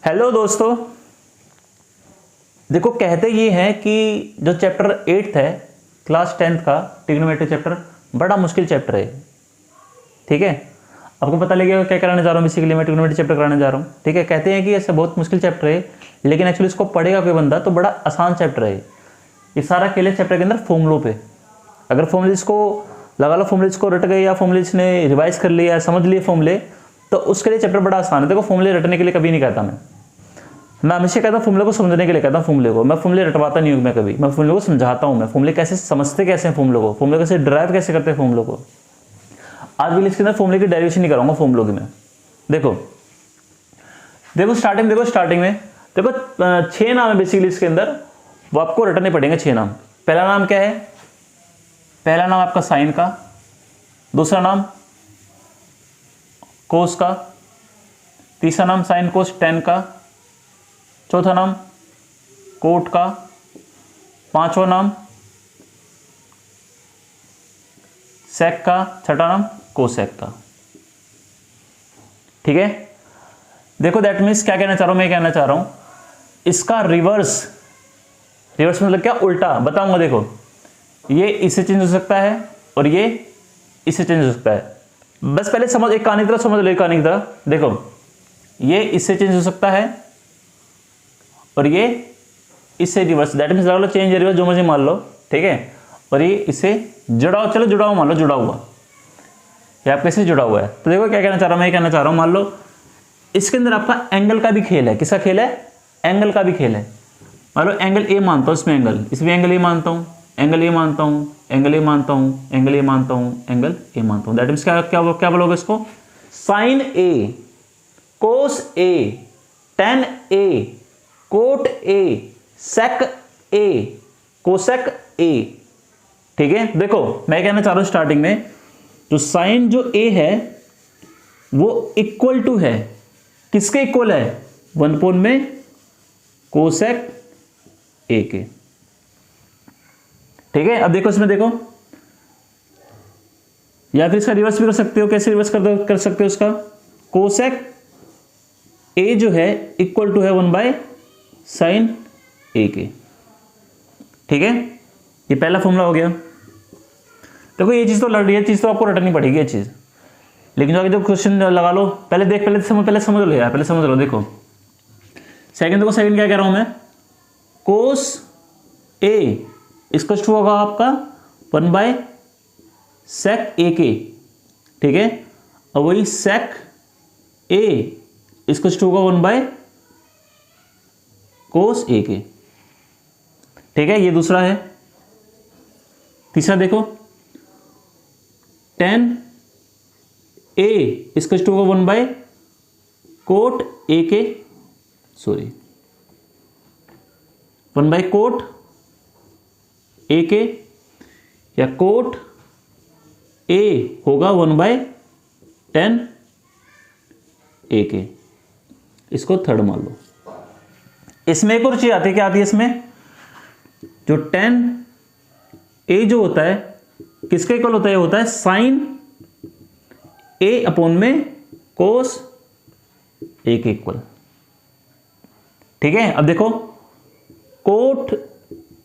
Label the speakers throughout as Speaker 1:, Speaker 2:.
Speaker 1: Hello दोस्तों, देखो कहते ये हैं कि जो चैप्टर 8th है क्लास 10th का ट्रिग्नोमेट्री चैप्टर बड़ा मुश्किल चैप्टर है। ठीक है, आपको पता लगेगा क्या कराने जा रहा हूँ। बेसिकली मैं ट्रिग्नोमेट्री चैप्टर कराने जा रहा हूँ। ठीक है, कहते हैं कि ऐसा बहुत मुश्किल चैप्टर है, लेकिन एक्चुअली इसको पढ़ेगा कोई बंदा तो बड़ा आसान चैप्टर है। ये सारा खेल है चैप्टर के अंदर फॉर्मूलों पे। अगर फॉर्मूलेस को लगा लो, फॉर्मूलेस को रट गए या फॉर्मूलेस ने रिवाइज कर लिया, समझ लिए फॉर्मूले, तो उसके लिए चैप्टर बड़ा आसान है। देखो फॉर्मूले रटने के लिए कभी नहीं कहता मैं हमेशा कहता हूँ फॉर्मूले को समझने के लिए कहता हूँ। फॉर्मूले को मैं फॉर्मूले रटवाता नहीं हूँ, मैं कभी मैं फॉर्मूले को समझाता हूँ। मैं फॉर्मूले कैसे समझते कैसे हैं, फॉर्मूले कैसे ड्राइव कैसे करते हैं फॉर्मूलों को। आज भी इसके अंदर फॉर्मूले की डेरिवेशन नहीं कराऊंगा फॉर्मूलों की मैं। देखो स्टार्टिंग में देखो 6 नाम है बेसिकली इसके अंदर, वो आपको रटने पड़ेंगे 6 नाम। पहला नाम क्या है? पहला नाम आपका साइन का, दूसरा नाम कोस का, तीसरा नाम साइन कोस टेन का, चौथा नाम कोट का, पांचवा नाम सेक का, छठा नाम कोसेक का। ठीक है, देखो दैट मीन्स क्या कहना चाह रहा हूं मैं, कहना चाह रहा हूं इसका रिवर्स मतलब क्या? उल्टा बताऊंगा। देखो ये इससे चेंज हो सकता है और ये इससे चेंज हो सकता है। बस पहले समझ, एक कहानी की तरह समझ लो, एक कहानी की तरह। देखो ये इससे चेंज हो सकता है और ये इससे रिवर्स, दैट मीन्स लगा लो चेंज रिवर्स, जो मुझे मान लो। ठीक है, और ये इससे जुड़ाओ, चलो जुड़ाओ मान लो, जुड़ा हुआ, ये आपके से जुड़ा हुआ है। तो देखो क्या कहना चाह रहा हूं मैं, ये कहना चाह रहा हूं मान लो इसके अंदर आपका एंगल का भी खेल है। किसका खेल है? एंगल का भी खेल है। मान लो एंगल ए मानता हूं, इसमें एंगल ए मानता हूं, एंगल ए मानता हूं, एंगल ए मानता हूं, एंगल ए मानता हूं, एंगल ए मानता हूं। दैट मीन्स क्या क्या क्या बोलोगे इसको? Sine A, cos A, tan A, cot A, sec A, cosec A. ठीक है, देखो मैं कहना चाह रहा हूं स्टार्टिंग में जो साइन जो ए है वो इक्वल टू है, किसके इक्वल है? 1 में कोसेक ए के। ठीक है, अब देखो इसमें देखो, या फिर इसका रिवर्स भी कर सकते हो। कैसे रिवर्स कर सकते हो इसका? कोसेक ए जो है इक्वल टू है 1 साइन ए के। ठीक है, ये पहला फॉर्मूला हो गया। देखो ये चीज तो आपको रटनी पड़ेगी ये चीज, लेकिन जो आगे जो क्वेश्चन लगा लो, पहले समझ लो यार, पहले समझ लो। देखो सेकंड, देखो सेकंड क्या कह रहा हूं मैं, कोस ए इसका टू होगा आपका 1 सेक ए के। ठीक है, और वही सेक ए इसका टू होगा 1 कोस ए के। ठीक है, ये दूसरा है। तीसरा देखो टेन ए इसका टू होगा 1 कोट ए के, सॉरी 1 कोट ए के, या कोट ए होगा 1/10 ए के। इसको थर्ड मान लो। इसमें एक और चीज आती है, क्या आती है इसमें? जो 10 ए जो होता है किसके इक्वल होता है? होता है साइन ए अपॉन में कोस ए के इक्वल। ठीक है, अब देखो कोट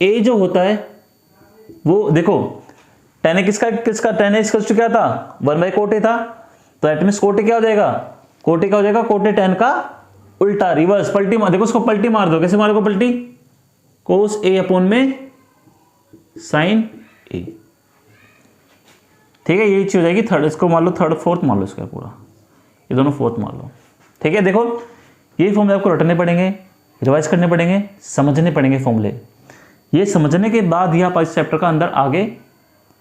Speaker 1: ए जो होता है वो देखो टेन ए किसका टेन ए इसका क्या था? 1 कोट ए था, तो दैट मींस कोट ए क्या हो जाएगा? कोट ए क्या हो जाएगा? कोट ए 10 का उल्टा, रिवर्स, पलटी मार। देखो उसको पलटी मार दो, कैसे मारोगे पलटी? कोस ए अपॉन में साइन ए। ठीक है, ये चीज हो जाएगी थर्ड। इसको मान लो थर्ड, फोर्थ मान लो इसका पूरा, ये दोनों फोर्थ मान लो। ठीक है, देखो ये फॉर्मूले आपको रटने पड़ेंगे, रिवाइज करने पड़ेंगे, समझने पड़ेंगे फॉर्मूले। ये समझने के बाद ही आप इस चैप्टर का अंदर आगे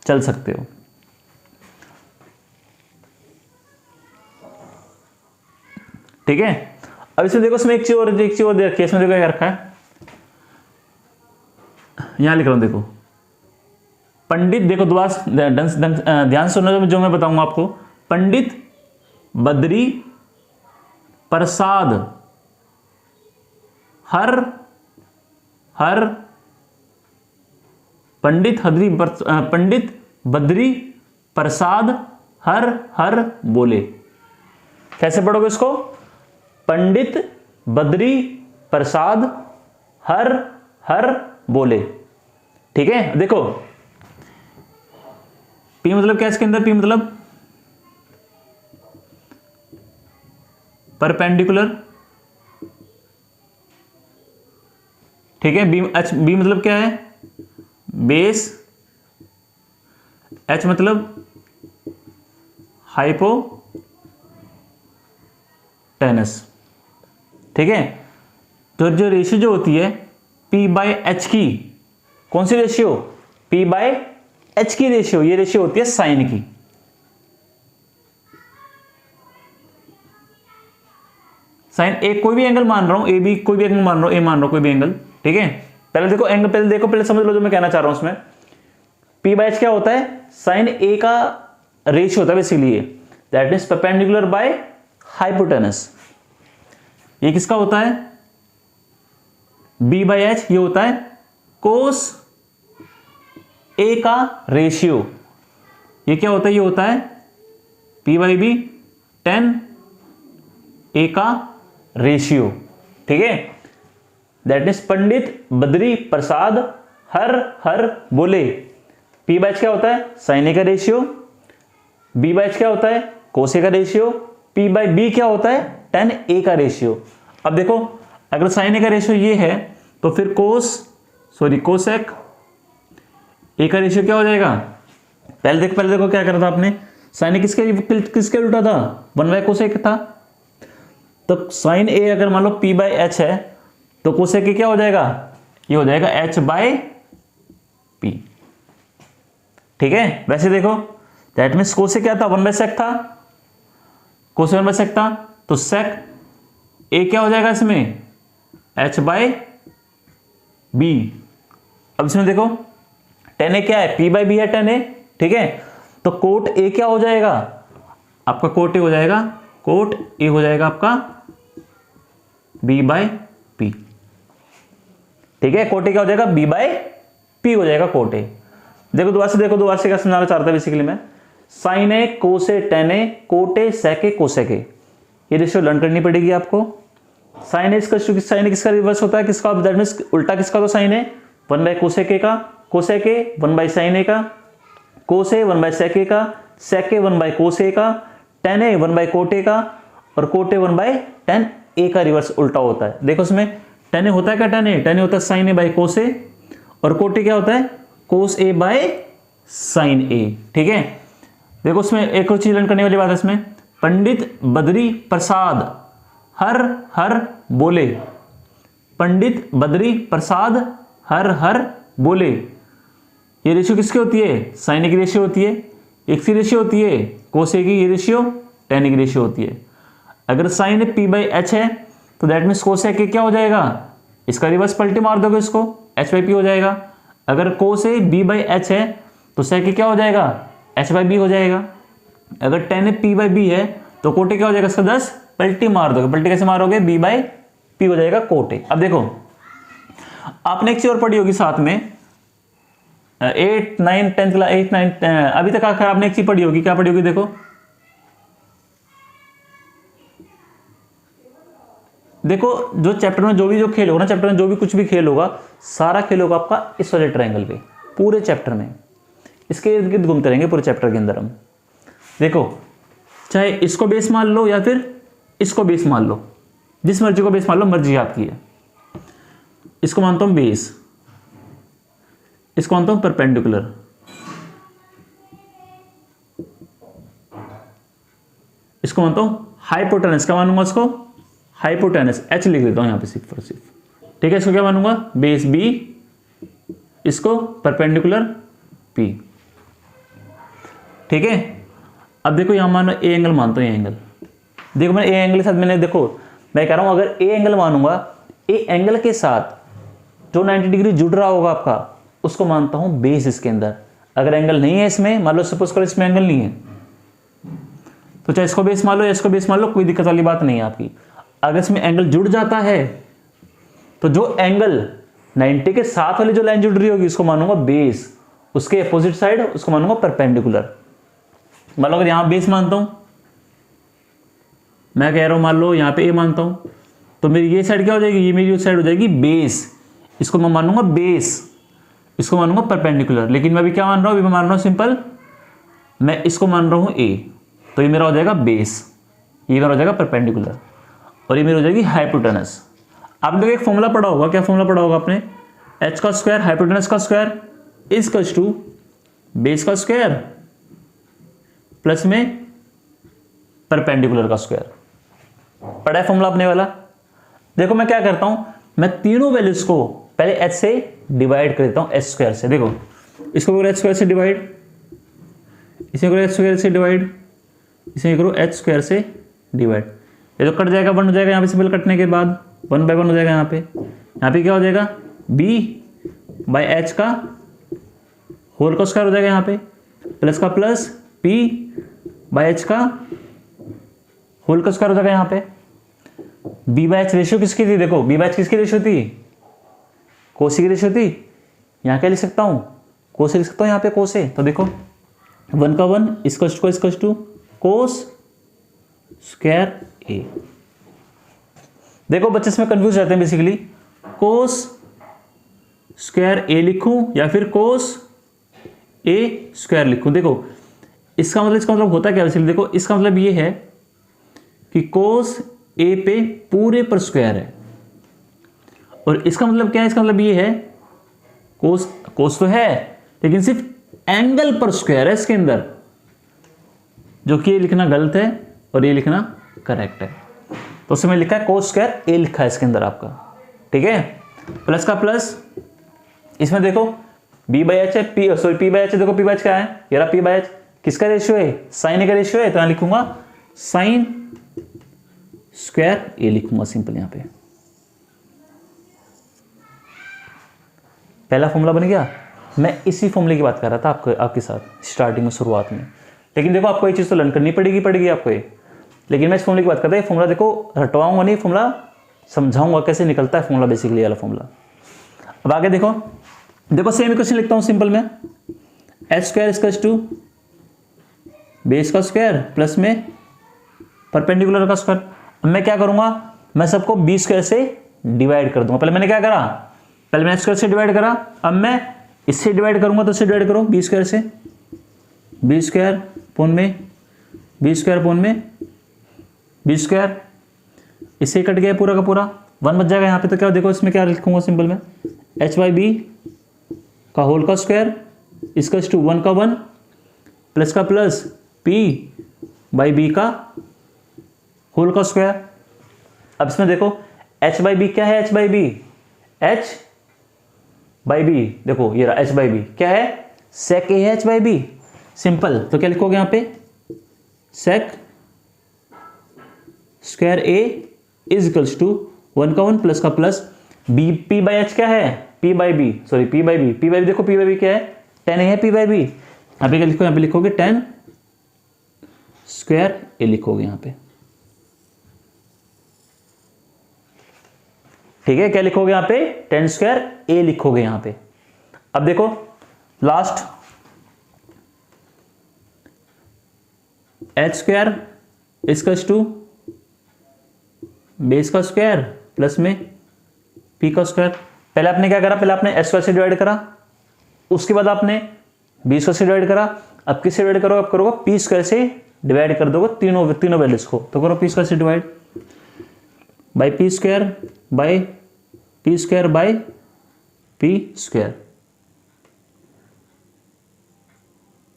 Speaker 1: चल सकते हो। ठीक है, अब इसमें देखो, इसमें एक चीज और देखिए, इसमें देखो क्या रखा है, यहां लिख रहा हूं। देखो पंडित, देखो दोबारा ध्यान सुनना जो मैं बताऊंगा आपको। पंडित बद्री प्रसाद हर पंडित बद्री प्रसाद हर बोले। कैसे पढ़ोगे इसको? पंडित बद्री प्रसाद हर हर बोले। ठीक है, देखो पी मतलब क्या इसके अंदर, पी मतलब परपेंडिकुलर। ठीक है, बी एच, बी मतलब क्या है बेस, एच मतलब हाइपोटेनस। ठीक है, तो जो रेशियो जो होती है P बाई एच की, कौन सी रेशियो, P बाई एच की रेशियो, ये रेशियो होती है साइन की। साइन ए कोई भी एंगल मान रहा हूं, ए बी कोई भी एंगल मान रहा हूं, ए मान रहा हूं कोई भी एंगल। ठीक है, पहले देखो एंगल, पहले देखो, पहले समझ लो जो मैं कहना चाह रहा हूं उसमें। P बाई एच क्या होता है, साइन ए का रेशियो होता है basically, that means perpendicular by hypotenuse. ये किसका होता है, B बाई एच, ये होता है कोस ए का रेशियो। ये क्या होता है, ये होता है P by B tan A का रेशियो। ठीक है, दैट मीन्स पंडित बद्री प्रसाद हर हर बोले। P बाई एच क्या होता है, साइन ए का रेशियो। B बाई एच क्या होता है, कोस ए का रेशियो। P बाई बी क्या होता है, tan ए का रेशियो। अब देखो अगर साइन ए का रेशियो ये है तो फिर कोसेक ए का रेशियो क्या हो जाएगा, पहले देखो क्या करा था आपने, साइन ए किसके उल्टा था, 1 बाय कोसेक था। तो साइन ए अगर मान लो P बाई एच है तो कोसेक ए क्या हो जाएगा, ये हो जाएगा H बाई P। ठीक है, वैसे देखो दैट मीन्स कोसेक क्या था, 1 बाय सेक था, कोसेक 1 बाय सेक था, तो सेक ए क्या हो जाएगा इसमें, H बाई बी। अब इसमें देखो tan ए क्या है, P बाई बी है tan ए। ठीक है, तो कोट ए क्या हो जाएगा आपका, कोट ए हो जाएगा, कोट ए हो जाएगा आपका B बाई पी। ठीक है, कोट ए क्या हो जाएगा, B बाई पी हो जाएगा कोट ए। देखो दोबारा से क्या समझाना चाहता है बेसिकली मैं, sign A cos tan A cot A sec A cosec A, ये रेशियो लर्न करनी पड़ेगी आपको। साइन ए किसका रिवर्स होता है, किसका, दैट मींस उल्टा किसका, तो sine A 1 by cosec A का, cosec A 1 by sine A का, कोस ए 1 बाय सेक ए का, सेक ए 1 बाय कोस ए का, tan A 1 by cot A का, और cot A 1 by tan A का रिवर्स उल्टा होता है। देखो इसमें tan ए होता है क्या, tan ए होता है साइन ए बाय कोस ए, और कोट ए क्या होता है, कोस ए बाय साइन ए। ठीक है, देखो उसमें एक और चीज लर्न करने वाली बात है इसमें, पंडित बद्री प्रसाद हर हर बोले। पंडित बद्री प्रसाद हर हर बोले, ये रेशियो किसकी होती है, साइन ए की रेशियो होती है। एक सी रेशियो होती है कोस ए की, ये रेशियो tan ए की रेशियो होती है। अगर sine A P by H है तो दैट मीन्स कोस ए क्या हो जाएगा, इसका रिवर्स पलटी मार दोगे इसको, H बाई पी हो जाएगा। अगर कोस ए B बाई एच है तो सेक ए क्या हो जाएगा, H बाई बी हो जाएगा। अगर tan A P by B है तो कोट ए क्या हो जाएगा, इसका 10 पलटी मार दोगे। पलटी कैसे मारोगे, B बाई पी हो जाएगा कोट ए। अब देखो आपने एक चीज और पढ़ी होगी साथ में, 8, 9, 10 क्लास, 8, 9 अभी तक आखिर आपने एक चीज पढ़ी होगी, क्या पढ़ी होगी, देखो जो चैप्टर में जो भी जो खेल होगा ना, चैप्टर में जो भी कुछ भी खेल होगा, सारा खेल होगा आपका इस वाले ट्रायंगल पे, पूरे चैप्टर में इसके इर्द गिर्द घूमते रहेंगे पूरे चैप्टर के अंदर हम। देखो चाहे इसको बेस मान लो या फिर इसको बेस मान लो, जिस मर्जी को बेस मान लो, मर्जी आपकी है। इसको मानता हूं बेस, इसको मानता हूं परपेंडिकुलर, इसको मानता हूं हाइपोटेनस। क्या मानूंगा इसको, हाइपोटेनस, H लिख देता हूं यहां पे सिर्फ और सिर्फ। ठीक है, इसको क्या मानूंगा, बेस B, इसको परपेंडिकुलर P। ठीक है, अब देखो यहां मानो ए एंगल मानता हूं, ये एंगल देखो, मैं ए एंगल के साथ मैंने, देखो मैं कह रहा हूं अगर ए एंगल मानूंगा, ए एंगल के साथ जो 90 डिग्री जुड़ रहा होगा आपका, उसको मानता हूं बेस इसके अंदर। अगर एंगल नहीं है इसमें, मान लो सपोज करो इसमें एंगल नहीं है, तो चाहे इसको बेस मान लो या इसको बेस मान लो, कोई दिक्कत वाली बात नहीं है आपकी। अगर इसमें एंगल जुड़ जाता है तो जो एंगल 90 के साथ वाली जो लाइन जुड़ रही होगी उसको मानूंगा बेस, उसके अपोजिट साइड उसको मानूंगा परपेंडिकुलर। मान लो अगर यहां बेस मानता हूं, मैं कह रहा हूं मान लो यहां पे ए मानता हूं, तो मेरी ये साइड क्या हो जाएगी, ये मेरी साइड हो जाएगी बेस, इसको मैं मानूंगा बेस, इसको मानूंगा परपेंडिकुलर। लेकिन मैं अभी क्या मान रहा हूँ, अभी मैं मान रहा हूँ सिंपल, मैं इसको मान रहा हूँ ए, तो ये मेरा हो जाएगा बेस, ये मेरा हो जाएगा परपेंडिकुलर, और ये मेरी हो जाएगी हाइपोटेनस। आपने देखो एक फॉर्मूला पढ़ा होगा, क्या फॉर्मूला पढ़ा होगा आपने, एच का स्क्वायर हाइपोटेनस का स्क्वायर इज टू बेस का स्क्वायर प्लस में परपेंडिकुलर का स्क्वायर। पढ़ा है फॉर्मूला अपने वाला। देखो मैं क्या करता हूं, मैं तीनों वैल्यूज को पहले एच से डिवाइड कर देता हूं, एच स्क्वायर से। देखो इसको करो एच स्क्वायर से डिवाइड, इसे करो एच स्क्वायर से डिवाइड, इसे करो एच स्क्वायर से डिवाइड। ये तो कट जाएगा, 1 हो जाएगा यहाँ पे, सिंपल कटने के बाद 1 बाय 1 हो जाएगा। यहाँ पे क्या हो जाएगा, b बाय एच का होल का स्क्वायर हो जाएगा यहाँ पे, प्लस का प्लस p बाय एच का होल का स्क्वायर हो जाएगा यहाँ पे। b बाय एच रेशियो किसकी थी, देखो b बाय एच किसकी रेशियो थी, कोसी की रेशियो थी। यहाँ क्या लिख सकता हूँ, कोसे लिख सकता हूँ यहाँ पे, कोसे। तो देखो 1 का 1 इसका टू कोस स्क्वायर ए। देखो बच्चे इसमें कंफ्यूज रहते हैं बेसिकली, कोस स्क्वायर ए लिखूं या फिर कोस ए स्क्वायर लिखूं। देखो इसका मतलब होता क्या बेसिकली, देखो इसका मतलब ये है कि कोस ए पे पूरे पर स्क्वायर है, और इसका मतलब क्या है, इसका मतलब ये है कोस तो है लेकिन सिर्फ एंगल पर स्क्वायर है इसके अंदर, जो कि ये लिखना गलत है और ये लिखना करेक्ट है। तो उसमें लिखा है कोस स्क्वायर ए लिखा है इसके अंदर आपका, ठीक है। प्लस का प्लस, इसमें देखो b बाई एच है, p बाई एच है। देखो p बाई एच क्या है, ये रहा p बाई एच, किसका रेशियो है, साइन ए का रेशियो है, तो यहां लिखूंगा साइन स्क्वायर ए लिखूंगा सिंपल यहाँ पे। पहला फॉर्मूला बन गया। मैं इसी फॉर्मूले की बात कर रहा था आपके साथ स्टार्टिंग में, शुरुआत में। लेकिन देखो आपको ये चीज़ तो लर्न करनी पड़ेगी आपको ये। लेकिन मैं इस फॉर्मूले की बात करता हूँ, ये फॉर्मूला देखो हटवाऊंगा नहीं, फॉर्मूला समझाऊंगा कैसे निकलता है फॉर्मूला, बेसिकली वाला फॉर्मूला। अब आगे देखो सेम इक्वेशन लिखता हूँ सिंपल में, H square equals to base का स्क्वायर प्लस में परपेंडिकुलर का स्क्वायर। अब मैं क्या करूंगा, मैं सबको बी स्क्वायर से डिवाइड कर दूंगा। पहले मैंने क्या करा, पहले मैंने स्क्वायर से डिवाइड करा, अब मैं इससे डिवाइड करूंगा, तो इससे डिवाइड करो बी स्क्वायर से, बी स्क्वायर पोन में बी स्क्वायर पोन में बी स्क्वायर, इससे कट गया पूरा का पूरा, 1 बच जाएगा यहाँ पे। तो क्या देखो इसमें क्या लिखूंगा सिंपल में, एच बाई बी का होल का स्क्वायर इसका टू 1 का 1 प्लस का प्लस पी बाई बी का होल का स्क्वायर। अब इसमें देखो एच बाई बी क्या है, H by B, H by B, देखो ये रहा एच बाई बी क्या है, सेक ए है एच बाई बी, सिंपल। तो क्या लिखोगे यहाँ पे, sec square A is equals to 1 का 1 प्लस का plus B, P by H क्या है, P by B, sorry P by B, देखो पी बाई बी क्या है, 10 है पी बाई बी। यहाँ पे क्या लिखो, यहाँ पे लिखोगे 10 स्क्वायर ए लिखोगे यहाँ पे, ठीक है। क्या लिखोगे यहाँ पे, 10 स्क्वायर ए लिखोगे यहाँ पे। अब देखो लास्ट एच स्क्वायर इसकस टू बेस का स्क्वायर प्लस में पी का स्क्वायर। पहले आपने क्या करा, पहले आपने एच स्क्वायर से डिवाइड करा, उसके बाद आपने बी स्क्वायर से डिवाइड करा। अब किससे डिवाइड करोगे, अब करोगे पी स्क्वायर से डिवाइड कर दोगे तीनों वैल्यूज को। तो करो पी स्क्वायर से divide by P square by P square by P square.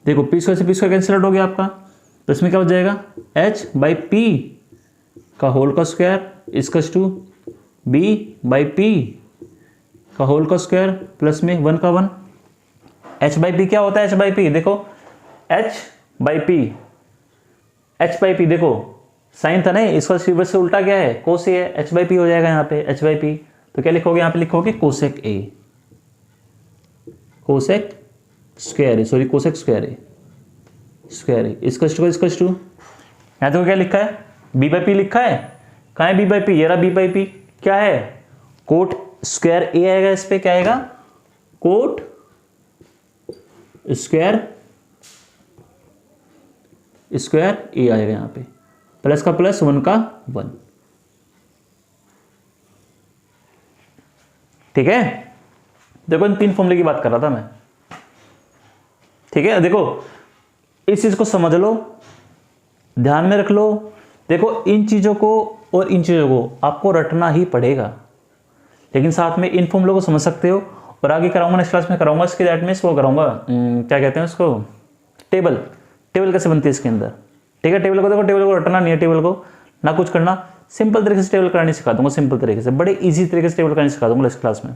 Speaker 1: देखो पी स्क्वायर से पी स्क्वायर कैंसिल आउट हो गया आपका, तो इसमें क्या हो जाएगा, एच बाई पी का होल का स्क्वायर इसकस टू बी बाई पी का होल का स्क्वायर प्लस में 1 का 1। एच बाई पी क्या होता है, एच बाई पी देखो, एच बाई पी देखो साइन था नहीं, इसका रिवर्स से उल्टा क्या है, कोस ए है, एच बाई पी हो जाएगा यहाँ पे एच बाई पी। तो क्या लिखोगे, यहाँ पे लिखोगे cosec A, cosec square A, sorry cosec square A इसका टू यहाँ तो क्या लिखा है, बी बाई पी लिखा है, कहाँ है बी बाई पी, ये रहा बी बाई पी क्या है, कोट स्क्वायर ए आएगा, इस पे क्या आएगा, कोट स्क्वायर ए आएगा यहाँ पे, प्लस का प्लस 1 का 1। ठीक है, देखो इन 3 फॉर्मूले की बात कर रहा था मैं। ठीक है, देखो इस चीज को समझ लो, ध्यान में रख लो। देखो इन चीजों को और इन चीजों को आपको रटना ही पड़ेगा, लेकिन साथ में इन फॉर्मूलों को समझ सकते हो। और आगे कराऊंगा, नेक्स्ट क्लास में कराऊंगा इसके दैट मीन्स वो कराऊंगा क्या कहते हैं उसको, टेबल कैसे बनती है इसके अंदर। ठीक है, टेबल को देखो, टेबल को रटना नहीं है, टेबल को ना कुछ करना, सिंपल तरीके से टेबल करानी सिखा दूंगा, सिंपल तरीके से, बड़े इजी तरीके से टेबल करानी सिखा दूंगा इस क्लास में।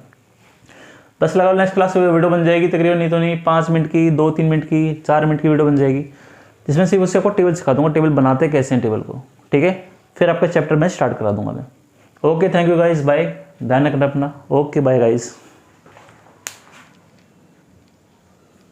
Speaker 1: बस लगा लो, नेक्स्ट क्लास में वीडियो बन जाएगी तकरीबन, नहीं तो नहीं 5 मिनट की, 2-3 मिनट की, 4 मिनट की वीडियो बन जाएगी, जिसमें सिर्फ उससे आपको टेबल सिखा दूंगा, टेबल बनाते कैसे हैं टेबल को। ठीक है, फिर आपका चैप्टर मैं स्टार्ट करा दूंगा मैं। Okay, thank you guys, bye, ध्यान रखना अपना। Okay, bye guys.